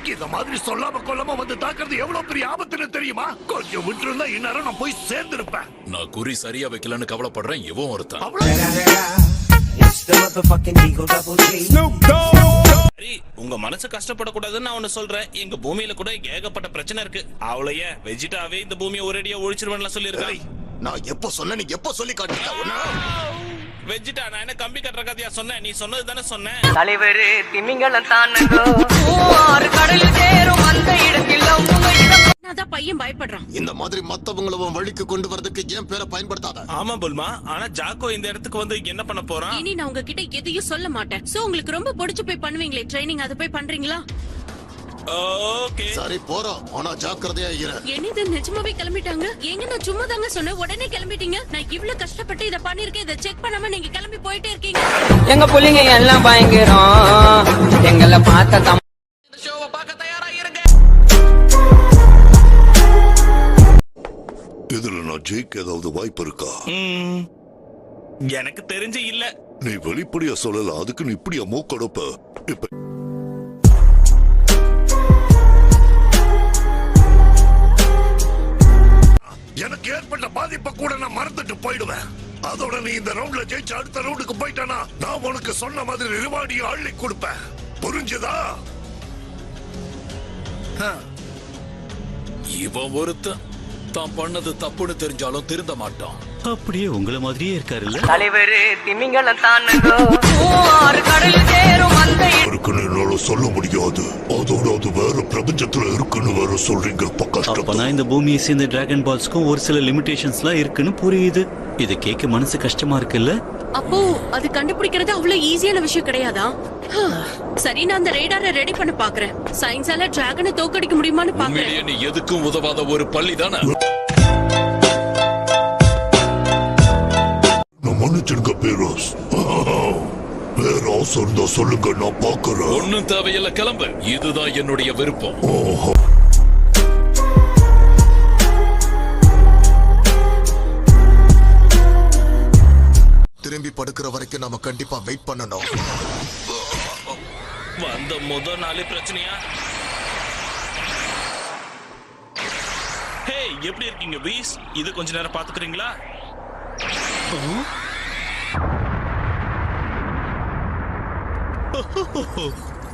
இந்த மாதிரி சொல்லாம கொல்லாம வந்து தாக்குறது எவ்வளவு பெரிய ஆபத்துன்னு தெரியுமா? கொஞ்சம் விட்டுருந்தா இந்நேரம் நான் போய் சேர்ந்திருப்பேன். நான் குறி சரியா வைக்கலன்னு கவலைப்படுறேன். இவன் ஒருத்தன். உங்க மனசு கஷ்டப்படக்கூடாதுன்னு நான் ஒண்ணு சொல்றேன். எங்க பூமியில கூட ஏகப்பட்ட பிரச்சனை இருக்கு. அவளைய வெஜிடாவே இந்த பூமியை ஒரேடியா ஒழிச்சிருவேன் சொல்லிருக்கேன். நான் எப்ப சொன்ன, நீ எப்ப சொல்லி காட்டுற? வெஜிடா நான் என்ன கம்பி கட்டுற கதையா சொன்னேன்? நீ சொன்னது தானே சொன்னேன். தலைவர் திமிங்கலம் தானங்கோ ஆறு கடல் சேரும் அந்த இடத்தில் அதான் பையன் பயப்படுறான். இந்த மாதிரி மத்தவங்கள வழிக்கு கொண்டு வரதுக்கு என் பேரை பயன்படுத்தாத. ஆமா புல்மா, ஆனா ஜாக்கோ இந்த இடத்துக்கு வந்து என்ன பண்ண போறான்? இனி நான் உங்ககிட்ட எதையும் சொல்ல மாட்டேன். சோ உங்களுக்கு ரொம்ப பிடிச்சு போய் பண்ணுவீங்களே ட்ரைனிங், அது போய் பண்றீங்களா? ஓகே சரி போறோம், ஆனா ஜாக்கிரதையா இரு. என்னது நிஜமாவே கிளம்பிட்டாங்க? எங்க நான் சும்மா தாங்க சொன்னேன், உடனே கிளம்பிட்டீங்க. நான் இவ்வளவு கஷ்டப்பட்டு இத பண்ணிருக்கேன், இத செக் பண்ணாம நீங்க கிளம்பி போயிட்டே இருக்கீங்க. எங்க புள்ளிங்க எல்லாம் பயங்கரம், எங்களை பார்த்த ஷோவை பார்க்க தயாரா இருங்க. இதுல நான் ஜெயிக்க ஏதாவது வாய்ப்பு இருக்கா? எனக்கு தெரிஞ்சு இல்ல. நீ வெளிப்படையா சொல்லல, அதுக்கு நீ இப்படியா மூக்கொடுப்ப? இப்ப எனக்கு ஏற்பட்ட பாதிப்பை கூட நான் மறந்துட்டு போயிடுவேன். அதோட நீ இந்த ரவுண்ட்ல ஜெயிச்சு அடுத்த ரவுண்டுக்கு போயிட்டானா நான் உனக்கு சொன்ன மாதிரி ரிவார்டையும் அள்ளி கொடுப்பேன். புரிஞ்சுதா? இவன் ஒருத்தன் தான் பண்ணது தப்புன்னு தெரிஞ்சாலும் திருந்த மாட்டான். அப்படியே உங்கள மாதிரியே இருக்காருல்ல? தலைவர் திமிங்கலம் தானங்கோ ஆறு கடல் சேரும் அந்த இருக்குன்னு என்னால சொல்ல முடியாது. அதோட அது வேற பிரபஞ்சத்துல இருக்குன்னு வேற சொல்றீங்க. அப்பனா இந்த பூமியை சேர்ந்த டிராகன் பால்ஸ்க்கும் ஒரு சில லிமிடேஷன்ஸ்லாம் இருக்குன்னு புரியுது. இது கேட்க மனசு கஷ்டமா இருக்குல்ல? அப்போ அது கண்டுபிடிக்கிறது அவ்வளவு ஈஸியான விஷயம் கிடையாதா? சரி, நான் அந்த ரேடாரை ரெடி பண்ண பாக்குறேன். சயின்ஸால டிராகனை தோக்கடிக்க முடியுமான்னு பாக்குறேன். உண்மையிலேயே நீ எதுக்கும் உதவாத ஒரு பள்ளி தானே. மன்னிச்சிருங்க பேராஸ். வேற ஆசை இருந்தா சொல்லுங்க, நான் பாக்குறேன். ஒன்னும் தேவையில்ல, கிளம்பு. இதுதான் என்னுடைய விருப்பம். திரும்பி படுக்கிற வரைக்கும் நாம கண்டிப்பா வெயிட் பண்ணணும். வந்த முதல் நாளே பிரச்சனையா? ஹே, எப்படி இருக்கீங்க பீஸ்? இது கொஞ்ச நேரம் பாத்துக்கிறீங்களா?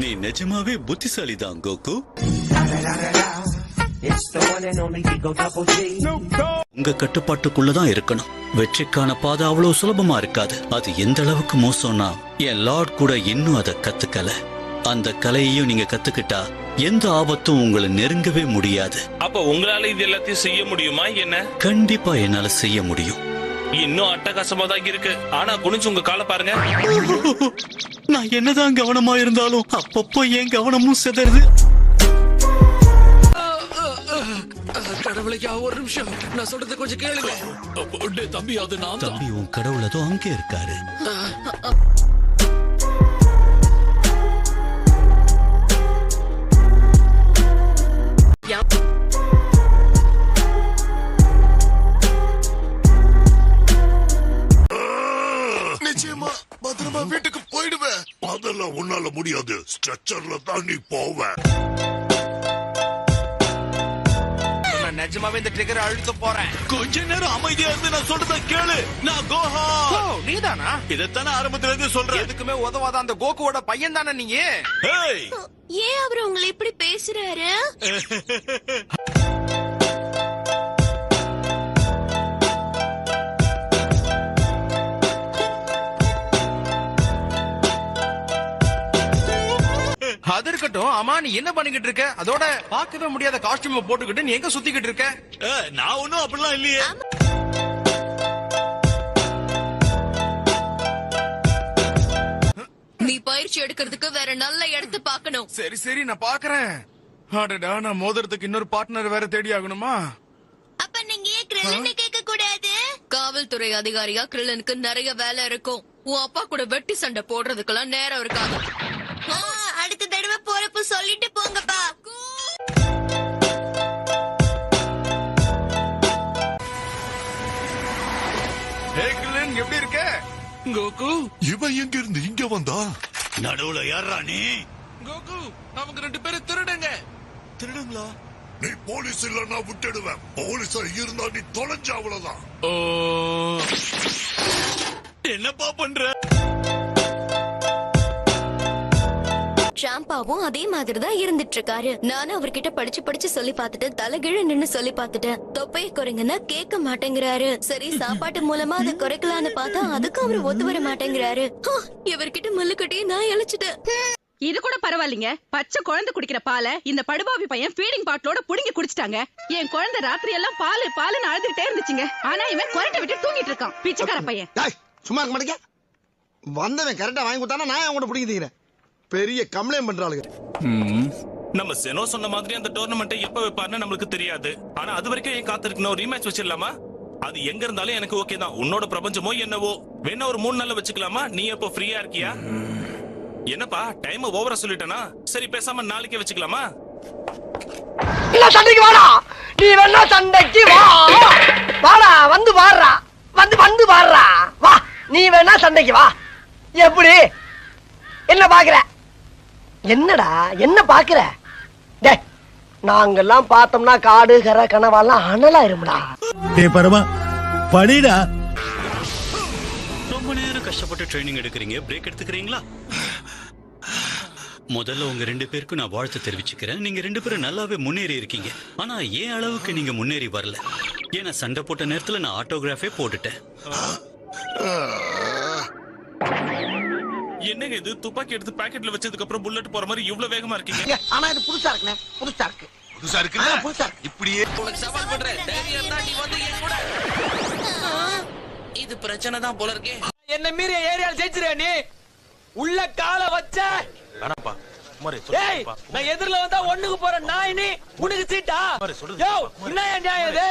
நீ நிஜமாவே புத்திசாலி தான் கோகு. உங்க கட்டுப்பாட்டுக்குள்ளதான் இருக்கணும். வெற்றிக்கான பாதை அவ்வளவு சுலபமா இருக்காது. அது எந்த அளவுக்கு மோசம்னா என் லார்ட் கூட இன்னும் அதை கத்துக்கல. அந்த கலையையும் நீங்க கத்துக்கிட்டா எந்த ஆபத்தும் உங்களை நெருங்கவே முடியாது. அப்ப உங்களால இது எல்லாத்தையும் செய்ய முடியுமா என்ன? கண்டிப்பா என்னால செய்ய முடியும். இன்னும் அட்டகாசமா தான் இருக்கு. ஆனா குனிஞ்சு உங்க காலை பாருங்க. நான் என்னதான் கவனமா இருந்தாலும் அப்பப்போ என் கவனமும் சிதறுது. கடவுளையா, ஒரு நிமிஷம், நான் சொல்றது கொஞ்சம் கேளுங்க. தம்பி, அது நான் தான். தம்பி, உன் கடவுள் அதோ அங்கே இருக்காரு. நிச்சயமா பத்திரமா வீட்டுக்கு போயிடுவேன். அதெல்லாம் உன்னால முடியாது. ஸ்ட்ரெச்சர்ல தான் நீ போவ. நிஜமாவே இந்த ட்ரிகர் அழுத்த போறேன். கொஞ்ச நேரம் அமைதியா இருந்து நான் சொல்றத கேளு. நான் கோஹா. நீதானா? இதத்தானே ஆரம்பத்துல இருந்து சொல்றேன். எதுக்குமே உதவாத அந்த கோகுவோட பையன் தானே நீங்க? ஏன் அவர் உங்களை இப்படி பேசுறாரு? அது இருக்கட்டும். ஆமா, நீ என்ன பண்ணிக்கிட்டு இருக்க? அதோட பார்க்கவே முடியாத காஸ்டியூம் போட்டுக்கிட்டு நீ எங்க சுத்திக்கிட்டு இருக்க? நான் ஒண்ணும் அப்படிலாம் இல்லையே. நீ பயிற்சி எடுக்கிறதுக்கு வேற நல்ல இடத்தை பார்க்கணும். சரி சரி, நான் பாக்குறேன். அடடா, நான் மோதிரத்துக்கு இன்னொரு பார்ட்னர் வேற தேடி ஆகணுமா? அப்ப நீங்க ஏன் கிரில்லனை கேட்க கூடாது? காவல்துறை அதிகாரியா கிரில்லனுக்கு நிறைய வேலை இருக்கும். உன் அப்பா கூட வெட்டி சண்டை போடுறதுக்கெல்லாம் நேரம் இருக்காது. அடுத்த தடவை போறப்ப சொல்லிட்டு போங்கப்பா. எப்படி இருக்க கோகு? இவன் எங்க இருந்து இங்க வந்தா? நடுவுல யாரா நீ? கோகு, அவங்க 2 பேரும் திருடுங்க. திருடுங்களா? நீ போலீஸ் இல்லன்னா விட்டுடுவேன். போலீஸா இருந்தா நீ தொலைஞ்ச அவ்வளவுதான். ஓ, என்னப்பா பண்ற? ஷாம்பாவும் அதே மாதிரி தான் இருந்துட்டு இருக்காரு. நானும் அவர்கிட்ட படிச்சு சொல்லி பார்த்துட்டு தலைகீழ நின்னு சொல்லி பார்த்துட்டேன். தொப்பையை குறைங்கன்னா கேட்க மாட்டேங்கிறாரு. சரி சாப்பாட்டு மூலமா அதை குறைக்கலான்னு பார்த்தா அதுக்கும் அவரு ஒத்து வர மாட்டேங்கிறாரு. இவர்கிட்ட மல்லுக்கட்டி நான் இழைச்சிட்டேன். இது கூட பரவாயில்லைங்க. பச்சை குழந்தை குடிக்கிற பாலை இந்த படுபாவி பையன் ஃபீடிங் பாட்டிலோட புடுங்கி குடிச்சிட்டாங்க. என் குழந்தை ராத்திரி எல்லாம் பாலுன்னு அழுதுகிட்டே இருந்துச்சுங்க. ஆனா இவன் குறைட்ட விட்டு தூங்கிட்டு இருக்கான். பிச்சைக்கார பையன். சும்மா இருக்க மாட்டேங்க. வந்தவன் கரெக்டா வாங்கி கொடுத்தானா நான் அவங்கள்ட்ட பிடிக்கிறேன். பெரிய கம்ப்ளைண்ட் பண்றாளுங்க. நம்ம செனோ சொன்ன மாதிரி அந்த டோர்னமெண்ட்டை எப்ப வைப்பாருன்னு நம்மளுக்கு தெரியாது. ஆனா அது வரைக்கும் ஏன் காத்திருக்கணும்? ரீமேட்ச் வச்சிடலாமா? அது எங்க இருந்தாலும் எனக்கு ஓகே தான். உன்னோட பிரபஞ்சமோ என்னவோ. வேணா ஒரு 3 நாள்ல வச்சுக்கலாமா? நீ எப்போ ஃப்ரீயா இருக்கியா? என்னப்பா டைம் ஓவரா சொல்லிட்டேனா? சரி பேசாம நாளைக்கே வச்சுக்கலாமா? சண்டைக்கு வாடா, நீ வேணா சண்டைக்கு வா. வாடா, வந்து பாடுறா, வந்து பாடுறா, வா. நீ வேணா சண்டைக்கு வா. எப்படி என்ன பாக்குற? என்னடா என்ன பாக்குற? டேய், நாங்கெல்லாம் பார்த்தோம்னா காடு கரை கனவாலாம் அனலா இருமுடா. டேய் பரமா படிடா. ரொம்ப நேரம் கஷ்டப்பட்டு ட்ரைனிங் எடுக்கிறீங்க, பிரேக் எடுத்துக்கிறீங்களா? முதல்ல உங்க 2 பேருக்கும் நான் வாழ்த்து தெரிவிச்சுக்கிறேன். நீங்க 2 பேரும் நல்லாவே முன்னேறி இருக்கீங்க. ஆனா ஏன் அளவுக்கு நீங்க முன்னேறி வரல. ஏன்னா சண்டை போட்ட நேரத்துல நான் ஆட்டோகிராஃபே போட்டுட்டேன். என்னங்க இது? துப்பாக்கி எடுத்து பாக்கெட்ல வச்சதுக்கு அப்புறம் புல்லட் போற மாதிரி இவ்வளவு வேகமா இருக்கீங்க? ஆனா இது புதுசா இருக்குண்ணே. புதுசா இருக்கு. புதுசா இருக்குல்ல? புதுசா இருக்கு. இப்படியே உனக்கு சவால் பண்றேன். தைரியம் இருந்தா நீ வந்து என் கூட. இது பிரச்சனை தான் போல இருக்கே. என்ன மீறி ஏரியால ஜெயிச்சிரே நீ. உள்ள கால வச்ச. வேணாம்ப்பா. குமாரே ஏய், நான் எதிரில வந்தா ஒண்ணுக்கு போறேன். நான் இனி உனக்கு சீட்டா? யோ, என்ன நியாயம் இது?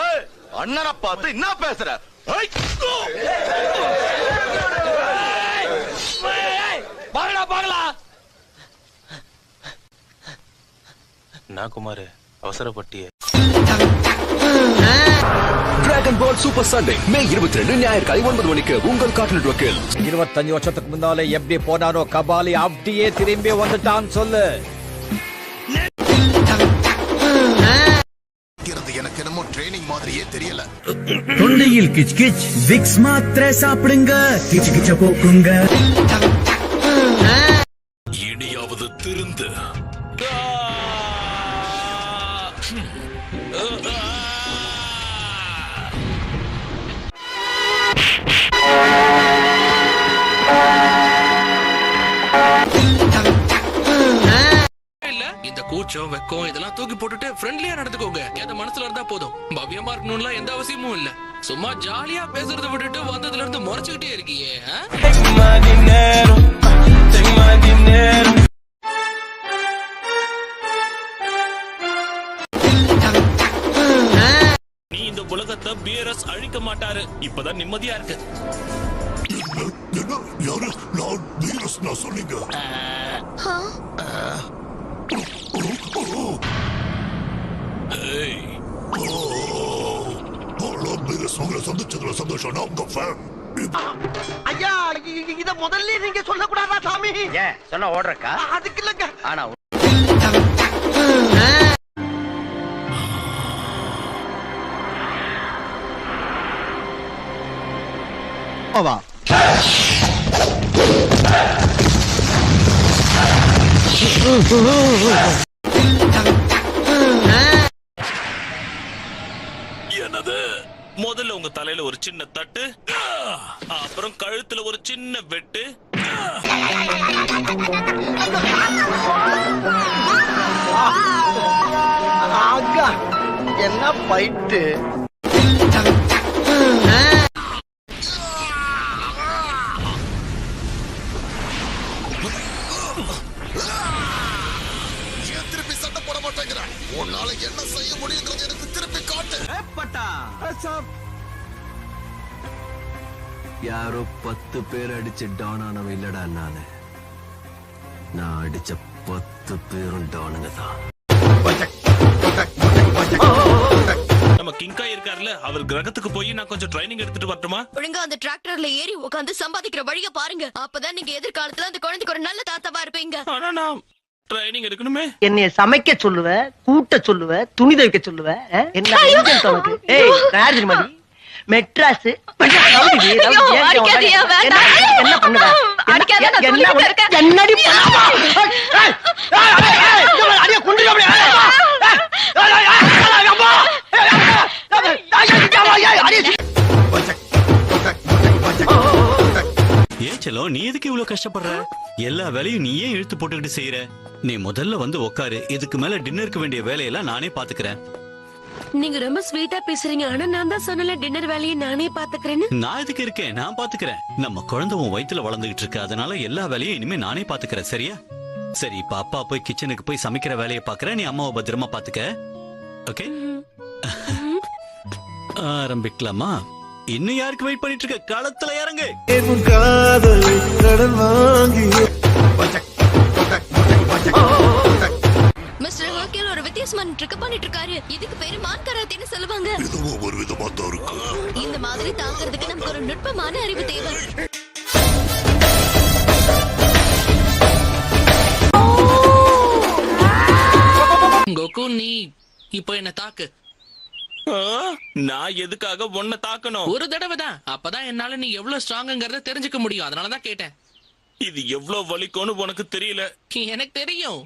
ஏய், அண்ணனை பார்த்து என்ன பேசுற? ஏய், பாகலா பாகலா. நான் குமாரே அவசரப்பட்டியே. டிராகன் பால் சூப்பர் சண்டே மே 22 ஞாயிறு காலை 9 மணிக்கு உங்கள் கார்ட்டூன் நெட்வொர்க்கில். 25 வருஷத்துக்கு முன்னாலே எப்படி போனானோ கபாலி அப்படியே திரும்பி வந்துட்டான் சொல்லு. எனக்கு என்னமோ ட்ரைனிங் மாதிரியே தெரியல. தொண்டையில் கிச் கிச் விக்ஸ் மாத்திரை சாப்பிடுங்க, கிச் கிச்ச போக்குங்க. இனியாவது திருந்து. இந்த கூச்சம் வெக்கம் இதெல்லாம் தூக்கி போட்டுட்டு ஃப்ரெண்ட்லியா நடந்துக்கோங்க. எத மனசுல இருந்தா போதும். பவ்யமா இருக்கணும்ல எந்த அவசியமும் இல்ல. சும்மா ஜாலியா பேசுறத விட்டுட்டு வந்ததுல இருந்து முறைச்சுக்கிட்டே இருக்கியே. நீ இந்த உலகத்தை பியரஸ் அழிக்க மாட்டாரு. இப்பதான் நிம்மதியா இருக்கு. யாரு? நான் வீரஸ் நான் சொன்னீங்க. சந்திச்சதுல சந்தோஷம். நான் உங்க ஃபேன். ஐயா, இத முதல்ல நீங்க சொல்ல கூடாதா சாமி? ஏன் சொன்னா ஓடுறக்கா? அதுக்கு இல்லங்க. ஆனா வா. என்னது? முதல்ல உங்க தலையில ஒரு சின்ன தட்டு, அப்புறம் கழுத்துல ஒரு சின்ன வெட்டு. ஆகா, என்ன பைட்டு. ஏன் திருப்பி சண்டை போட மாட்டேங்கிற? உன்னால என்ன செய்ய முடியுங்கிறது எனக்கு திருப்பி காட்டு. யாரோ 10 பேர் அடிச்சு டான் ஆனவன் இல்லடா நானு. நான் அடிச்ச 10 பேரும் டானுங்க தான். நம்ம கிங்கா இருக்காருல்ல, அவர் கிரகத்துக்கு போய் நான் கொஞ்சம் ட்ரைனிங் எடுத்துட்டு வரட்டுமா? ஒழுங்கா அந்த டிராக்டர்ல ஏறி உட்காந்து சம்பாதிக்கிற வழிய பாருங்க. அப்பதான் நீங்க எதிர்காலத்துல அந்த குழந்தைக்கு ஒரு நல்ல தாத்தாவா இருப்பீங்க. ஆனா நான் ட்ரைனிங் எடுக்கணுமே. என்னைய சமைக்க சொல்லுவ, கூட்ட சொல்லுவ, துணி துவைக்க சொல்லுவ. என்ன நெஞ்சம் உனக்கு? ஏய் ராஜி மதி மெட்ராஸ் என்ன பண்ணுவ? என்னடி ஏன் செல்லம், நீ எதுக்கு இவ்வளவு கஷ்டப்படுற? எல்லா வேலையும் நீயே இழுத்து போட்டுக்கிட்டு செய்யற. நீ முதல்ல வந்து உட்காரு. இதுக்கு மேல டின்னருக்கு வேண்டிய வேலையெல்லாம் நானே பாத்துக்கிறேன். நீங்க ரொம்ப ஸ்வீட்டா பேசுறீங்க. ஆனா நான் தான் சொன்னல டின்னர் வேலையை நானே பாத்துக்கிறேன்னு. நான் எதுக்கு இருக்கேன்? நான் பாத்துக்கிறேன். நம்ம குழந்தை உன் வயித்துல வளர்ந்துகிட்டு இருக்கு. அதனால எல்லா வேலையும் இனிமே நானே பாத்துக்கிறேன். சரியா? சரி, இப்ப அப்பா போய் கிச்சனுக்கு போய் சமைக்கிற வேலையை பாக்குறேன். நீ அம்மாவை பத்திரமா பாத்துக்க. ஓகே, ஆரம்பிக்கலாமா? இன்னும் யாருக்கு வெயிட் பண்ணிட்டு இருக்க? களத்துல இறங்கு. மிஸ்டர் ஹாக்கில் ஒரு வித்தியாசமான ட்ரிக் பண்ணிட்டு இருக்காரு. இதுக்கு பேரு மான் கராத்தேன்னு சொல்லுவாங்க. இதுவும் ஒரு விதமா தான் இருக்கு. இந்த மாதிரி தாக்குறதுக்கு நமக்கு ஒரு நுட்பமான அறிவு தேவை. கோகு, நீ இப்போ என்ன தாக்கு. நான் எதுக்காக உன்னை தாக்கணும்? ஒரு தடவை தான். அப்பதான் என்னால நீ எவ்வளவு ஸ்ட்ராங்கிறத தெரிஞ்சுக்க முடியும். அதனாலதான் கேட்டேன். இது எவ்வளவு வலிக்கும்னு உனக்கு தெரியல. எனக்கு தெரியும்.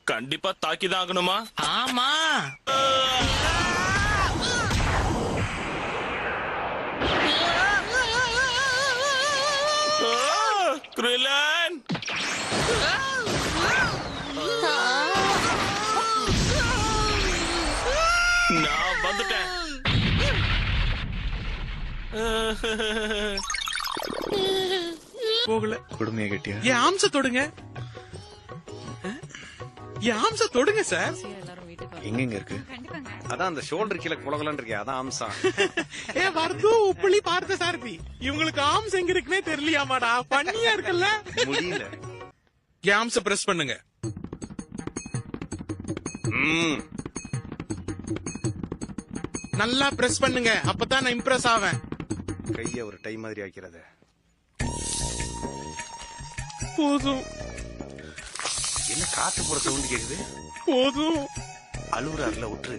கண்டிப்பா தாக்கிதான் ஆகணுமா? ஆமா. கிரிலன், நான் வந்துட்டேன். போகல. கொடுமையை கட்டியா? என் ஆம்ச தொடுங்க. என் ஆம்ச தொடுங்க சார். எங்க இருக்கு? அதான் அந்த ஷோல்டர் கீழே குலகலன்னு இருக்கே, அதான் அம்சம். ஏ வர்து உப்புளி பார்த்த சாரதி, இவங்களுக்கு ஆம்ஸ் எங்க இருக்குன்னே தெரியலையாமாடா. பண்ணியா இருக்குல்ல? முடியல. என் ஆம்ச பிரஸ் பண்ணுங்க. நல்லா பிரஸ் பண்ணுங்க, அப்பதான் நான் இம்ப்ரெஸ் ஆவேன். கைய ஒரு டை மாதிரி ஆக்கிறது போதும். என்ன காத்து போற சவுண்ட் கேக்குது? போதும். அழுவுறாருல, விட்டுரு.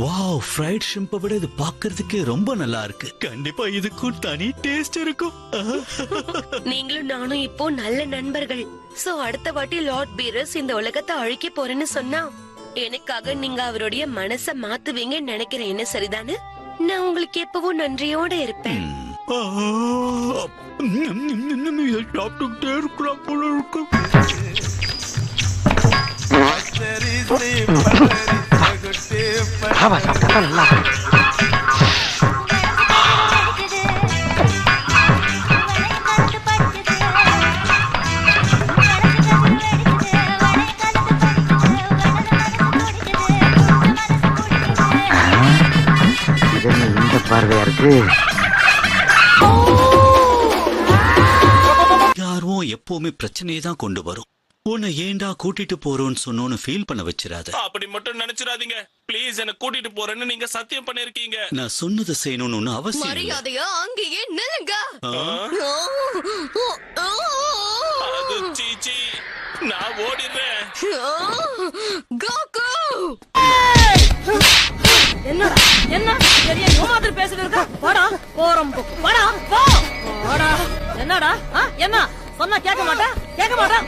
வாவ், ஃப்ரைட் ஷ்ரிம்பை விட இது பார்க்கிறதுக்கே ரொம்ப நல்லா இருக்கு. கண்டிப்பா இதுக்கும் தனி டேஸ்ட் இருக்கும். நீங்களும் நானும் இப்போ நல்ல நண்பர்கள். சோ அடுத்த வாட்டி லார்ட் பீரஸ் இந்த உலகத்தை அழிக்க போறேன்னு சொன்னா எனக்காக நீங்க அவருடைய மனச மாத்துவீங்கன்னு நினைக்கிறேன். என்ன சரிதானே? நான் உங்களுக்கு எப்பவும் நன்றியோட இருப்பேன். சாப்பிட்டுக்கிட்டே இருக்கலாம் போல இருக்கு. நல்லா இந்த பார்வையா இருக்கு. யாரும் எப்பவுமே பிரச்சனையை தான் கொண்டு வரும். உன்னை ஏண்டா கூட்டிட்டு போறோன்னு சொன்னோன்னு ஃபீல் பண்ண வச்சிராத. அப்படி மட்டும் நினைச்சிடாதீங்க ப்ளீஸ். என்ன கூட்டிட்டு போறேன்னு நீங்க சத்தியம் பண்ணிருக்கீங்க. நான் சொன்னது செய்யணும்னு ஒண்ணு அவசியம் இல்ல. மரியாதையா அங்கேயே நில்லுங்க. அது சீச்சி, நான் ஓடிடுறேன். கோகு, என்னடா என்ன பெரிய மாதிரி பேசிட்டு இருக்க? வாடா போறோம், வாடா போ, வாடா. என்னடா என்ன சொன்னா கேட்க மாட்டேன்.